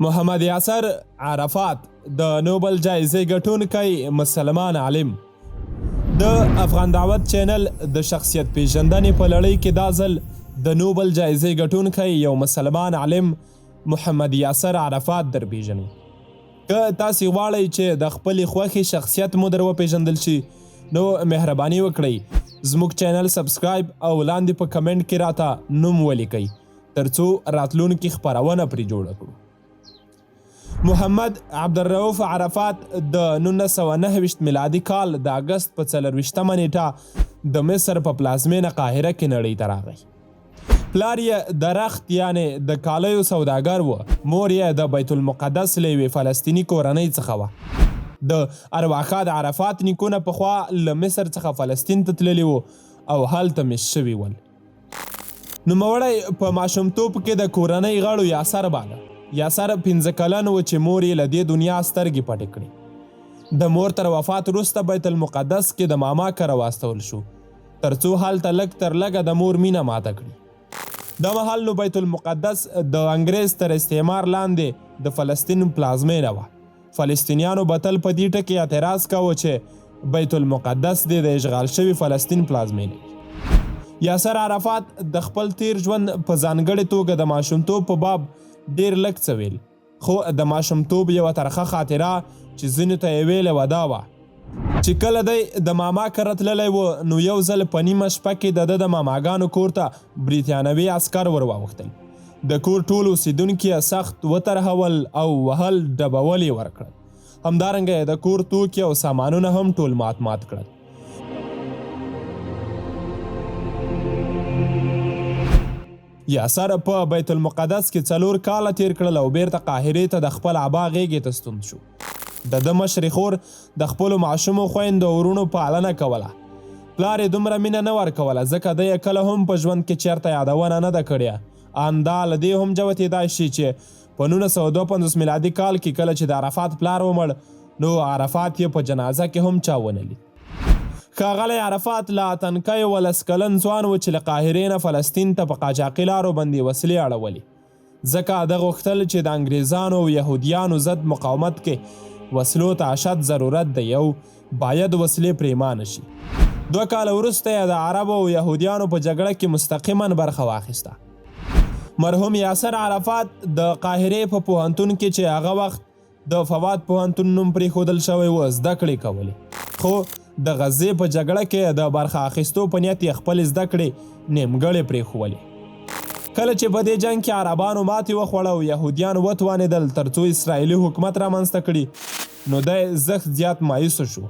محمد یاسر عرفات د نوبل جایزې ګټونکی مسلمان عالم. د افغان دعوت چینل د شخصیت پیژندنې په لړۍ کې دا ځل د نوبل جایزې ګټونکی یو مسلمان عالم محمد یاسر عرفات در پیژنئ. که تاسې غواړئ چې د خپلې خوښې شخصیت مو در وپیژندل شي نو مهرباني وکړئ زموږ چینل سبسکرایب او لاندې په کمنټ کې راته نوم ولیکئ ترڅو راتلونکي خپرونه پرې جوړه کړو. محمد عبدالرؤف عرفات د 1929 میلادي کال د اګست په 24مه نیټه د مصر په پلازمینه قاهره کې نړۍ ته راغی. پلار یې د رخت یعنې د کالیو سوداګر و. مور یې د بیت المقدس له یوې فلسطیني کورنۍ څخه وه. د ارواښاد عرفات نیکونه پخوا له مصر څخه فلسطین ته تللي وو او هلته مېشت شوي ول. نوموړی په ماشومتوب کې د کورنۍ غړو یاسر باله. یاسر 15 کلن و چې مور یې له دې دنیا سترګې پټې کړې. د مور تر وفات وروسته بیت المقدس کې د ماما کره واستول شو ترڅو هلته لږ تر لږه د مور مینه ماته کړي. دا مهال نو بیت المقدس د انګریز تر استعمار لاندې د فلسطین پلازمینه وه. فلسطینیانو به تل په دې ټکي اعتراض کاوه چې بیت المقدس د اشغال شوي فلسطین پلازمینه. یاسر عرفات د خپل تیر ژوند په ځانګړې توګه د ماشومتوب په باب ډیر لږ څه ویل، خو د ماشومتوب یوه ترخه خاطره چې ځینو ته یې ویلې وه دا وه چې کله دی د ماما کره تللی و نو یو ځل په نیمه شپه کې د ماماګانو کور ته بریتانوي عسکر ور واوښتل. د کور ټول اوسیدونکي یې سخت وترهول او وهل ډبول یې ورکړل. همدارنګه یې د کور توکي او سامانونه هم ټول مات کړل. یاسر په بیت المقدس کې 4 کاله تیر کړل او بیرته قاهرې ته د خپل ابا غیږې ته ستون شو. د ده مشرې خور د خپلو معشومو خویندو او وروڼو پالنه کوله. پلار یې دومره مینه نه ورکوله ځکه دی یې کله هم په ژوند کې چېرته یادونه نه ده کړې. ان دا له دې هم جوتېدای شي چې په 1952 میلادي کال کې کله چې د عرفات پلار ومړ نو عرفات یې په جنازه کې هم چا ونه لید. ښاغلی عرفات لا تنکی 10 کلن ځوان و چې له قاهرې نه فلسطین ته په قاچاقي لارو باندې وسلې اړولې ځکه ده غوښتل چې د انګریزانو او یهودیانو ضد مقاومت کې وسلو ته اشد ضرورت دی او باید وسلې پرېمانه شي. 2 کاله وروسته یې د عربو او یهودیانو په جګړه کې مستقیما برخه واخیسته. مرحوم یاسر عرفات د قاهرې په پوهنتون کې چې هغه وخت د فواد پوهنتون نوم پرېښودل شوی و زده کړې کولې، خو د غزې په جګړه کې د برخه اخیستو په نیت یې خپل زده کړې نیمګړې پرېښولې. کله چې په دې جنګ کې عربانو ماتې وخوړه او یهودیان وتوانېدل ترڅو اسرائیلي حکومت رامنځته کړي نو دی سخت زیات مایوسه شو.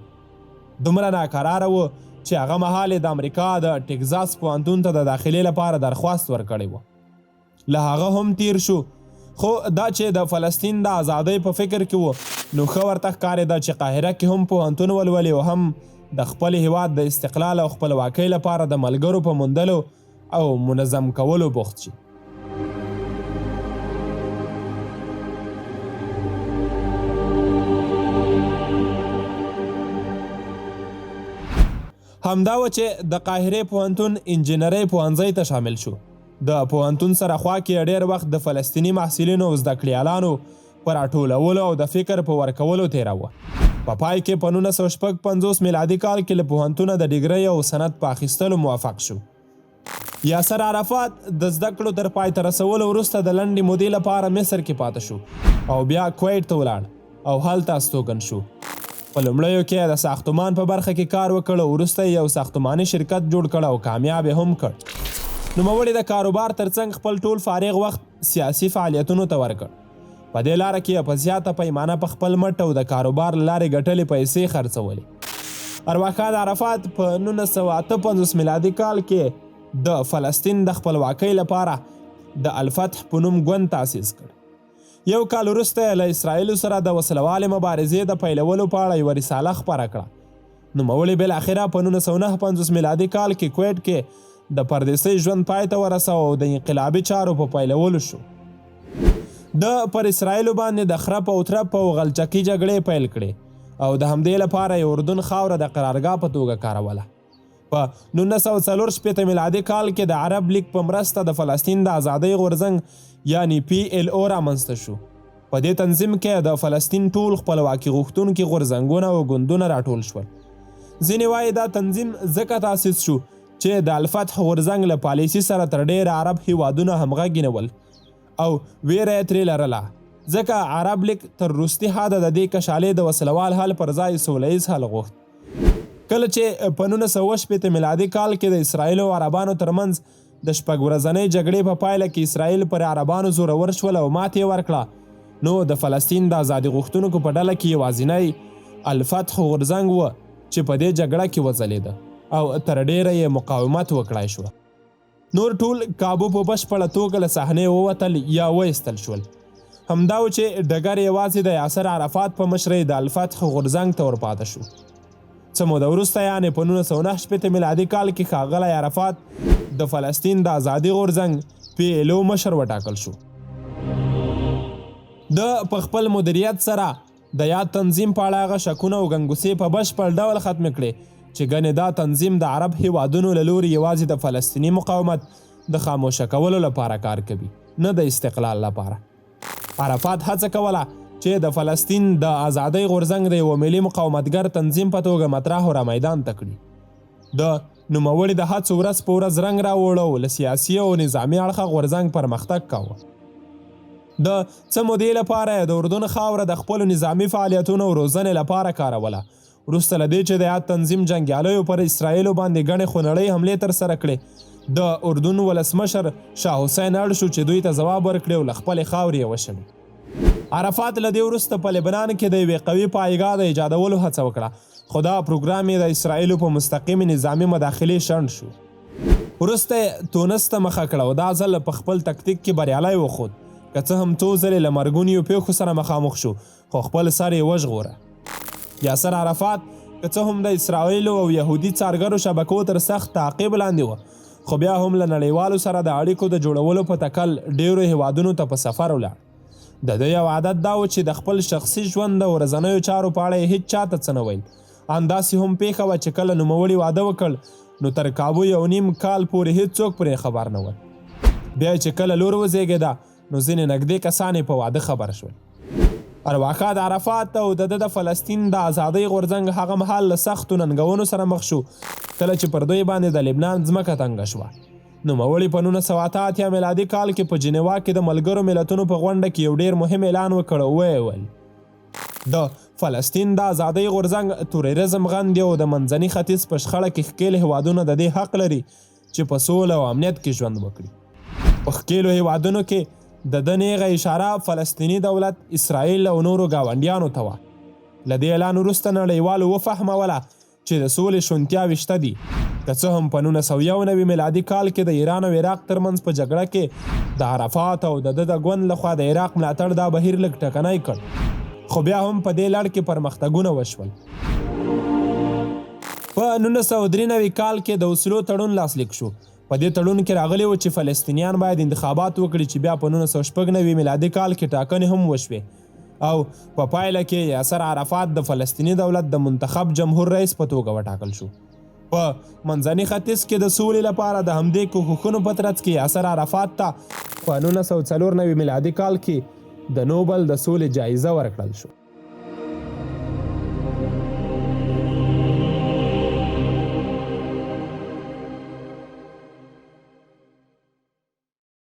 دومره ناکراره و چې هغه مهال یې د امریکا د ټکزاس پوهنتون ته د داخلې لپاره درخواست ورکړی و. له هغه هم تیر شو، خو دا چې د فلسطین د ازادۍ په فکر کې و نو ښه ورته ښکارېده چې قاهره کې هم پوهنتون ولولي او هم د خپل هیواد د استقلال او خپلواکۍ لپاره د ملګرو په موندلو او منظم کولو بوخت شي. همدا و چې د قاهرې پوهنتون انجینرۍ پوهنځۍ ته شامل شو. د پوهنتون سره خوا کې ډېر وخت د فلسطیني محصلینو او زده کړیالانو په راټولولو او د فکر په ورکولو تېراوه. په پای کې په 1955 میلادي کال کې له پوهنتونه د ډیګرۍ او سند په اخیستلو موفق شو. یاسر عرفات د زده کړو تر پای ته رسولو وروسته د لنډې مودې لپاره مصر کې پاته شو او بیا کویت ته ولاړ او هلته استوګن شو. په لومړیو کې د ساختمان په برخه کې کار وکړ او وروسته یو ساختماني شرکت جوړ کړ او کامیاب هم کړ. نوموړي د کاروبار ترڅنګ خپل ټول فارغ وخت سیاسي فعالیتونو ته ورکړ. په دې لاره کې په زیاته پیمانه په خپل مټ او د کاروبار لارې ګټلې پیسې خرڅولې. ارواښاد عرفات په 1958 میلادي کال کې د فلسطین د خپلواکۍ لپاره د الفتح په نوم ګوند تاسیس کړ. 1 کال وروسته له اسرائیلو سره د وسلوالې مبارزې د پیلولو په اړه یوه رساله خپره کړه. نوموړي بالاخره په 1959 میلادي کال کې کویت کې د پردیسۍ ژوند پای ته ورساوه او د انقلابي چارو په پیلولو شو. د پر اسرائیلو باندې د خرپ او ترپ او غلچکي جګړې پیل کړې او د همدې لپاره یې اردن خاوره د قرارګاه په توګه کاروله. په 1964 میلادي کال کې د عرب لیگ په مرسته د فلسطین د ازادۍ غورځنګ یعنی PLO رامنځته شو. په دې تنظیم کې د فلسطین ټول خپلواکي غوښتونکي غورځنګونه او ګوندونه راټول شول. ځینې وایي دا تنظیم ځکه تاسیس شو چې د الفتح غورځنګ له پالیسي سره تر ډېره عرب هیوادونه همغږي نه ول او ویره یې ترې لرله، ځکه عرب لیگ تر وروستي حده د دې کشالې د وسلوال حل پر ځای سوله ییز حل غوښت. کله چې په 1980 میلادي کال کې د اسرائیل او عربانو ترمنځ د 6 ورځنۍ جګړې په پایله کې اسرائیل پر عربانو زورور شول او ماتې یې ورکړه، نو د فلسطین د ازادي غوښتونکو په ډله کې یوازینی الفتح غورځنګ و چې په دې جګړه کې وځلېده او تر ډیره یې مقاومت وکړای شو. نور ټول کابو په بشپړه توګه له صحنې ووتل یا وایستل شول. همدا و چې ډګر یوازې د یاسر عرفات په مشرۍ د الفتح غورځنګ ته ورپاته شو. څه موده وروسته یعنې په 1969 میلادي کال کې ښاغلی عرفات د فلسطین د ازادي غورځنګ PLO مشر وټاکل شو. د په خپل مدیریت سره د یاد تنظیم په اړه هغه شکونه او ګنګوسې په بشپړ ډول ختم کړې چې ګنې دا تنظیم د عرب هیوادونو له لوري یوازې د فلسطیني مقاومت د خاموشه کولو لپاره کار کوي، نه د استقلال لپاره. عرفات هڅه کوله چې د فلسطین د ازادۍ غورځنګ د یو ملي مقاومتګر تنظیم په توګه مطرح او رامیدان ته کړي. د نوموړي د هڅو ورځ په ورځ رنګ راوړ او له سیاسي او نظامي اړخه غورځنګ پرمختګ کاوه. د څه مودې لپاره د اردن خاوره د خپلو نظامي فعالیتونو او روزنې لپاره کاروله، وروسته له دې چې د یاد تنظیم جنګیالیو پر اسرائیلو باندې ګڼې خونړۍ حملې ترسره کړې، د اردن ولسمشر شاه حسین اړ شو چې دوی ته ځواب ورکړي او له خپلې خاورې یې وشړي. عرفات له دې وروسته په لبنان کې د یوې قوي پایګاه د ایجادولو هڅه وکړه، خو دا پروګرام یې د اسرائیلو په مستقیم نظامي مداخلې شنډ شو. وروسته یې تونس ته مخه کړه او دا ځل په خپل تکتیک کې بریالی وښود، که څه هم څو ځلې له مرګونیو پیښو سره مخامخ شو، خو خپل سر یې وژغوره. یاسر عرفات که څه هم د اسرائیلو او یهودي څارګرو شبکو تر سخت تعقیب لاندې و، خو بیا هم له نړیوالو سره د اړیکو د جوړولو په تکل ډیرو هیوادونو ته په سفر ولاړ. د ده یو عادت دا و چې د خپل شخصي ژوند د ورځنیو چارو په اړه یې هیڅ چاته څه نه ویل. همداسې هم پیښه وه چې کله نوموړي واده وکړ نو تر کابو 1.5 کال پورې هیڅوک پرې خبر نه ول. بیا چې کله لور وزېږېده نو ځینې نږدې کسان یې په واده خبر شول. ارواښاد عرفات او د ده د فلسطین د ازادۍ غورځنګ هغه مهال له سختو ننګونو سره مخ شو کله چې پر دوی باندې د لبنان ځمکه تنګه شوه. نوموړي په 1988 میلادي کال کې په جنیوا کې د ملګرو ملتونو په غونډه کې یو ډیر مهم اعلان وکړ او ویې ویل د فلسطین د ازادۍ غورځنګ توریزم غندي او د منځني ختیځ په شخړه کې ښکېل هیوادونه د دې حق لري چې په سوله او امنیت کې ژوند وکړي. په ښکېلو هیوادونو کې د ده نیغه اشاره فلسطیني دولت، اسرائیل او نورو ګاونډیانو ته وه. له دې اعلان وروسته نړیوالو وفهموله چې د سولې شونتیاوې شته دي، که څه هم په 1991 میلادي کال کې د ایران او عراق ترمنځ په جګړه کې د عرفات او د ده د ګوند لخوا د عراق ملاتړ دا بهیر لږ ټکنی کړ، خو بیا هم په دې لړ کې پرمختګونه وشول. په 1993 کال کې د اوسلو تړون لاسلیک شو. په دې تړون کې راغلی و چې فلسطینیان باید انتخابات وکړي چې بیا په 1996 میلادي کال کې ټاکنې هم وشوې او په پایله کې یاسر عرفات د فلسطیني دولت د منتخب جمهور رئیس په توګه وټاکل شو. په منځني ختیځ کې د سولې لپاره د همدې کوښښونو په ترڅ کې یاسر عرفات ته په 1994 میلادي کال کې د نوبل د سولې جایزه ورکړل شو.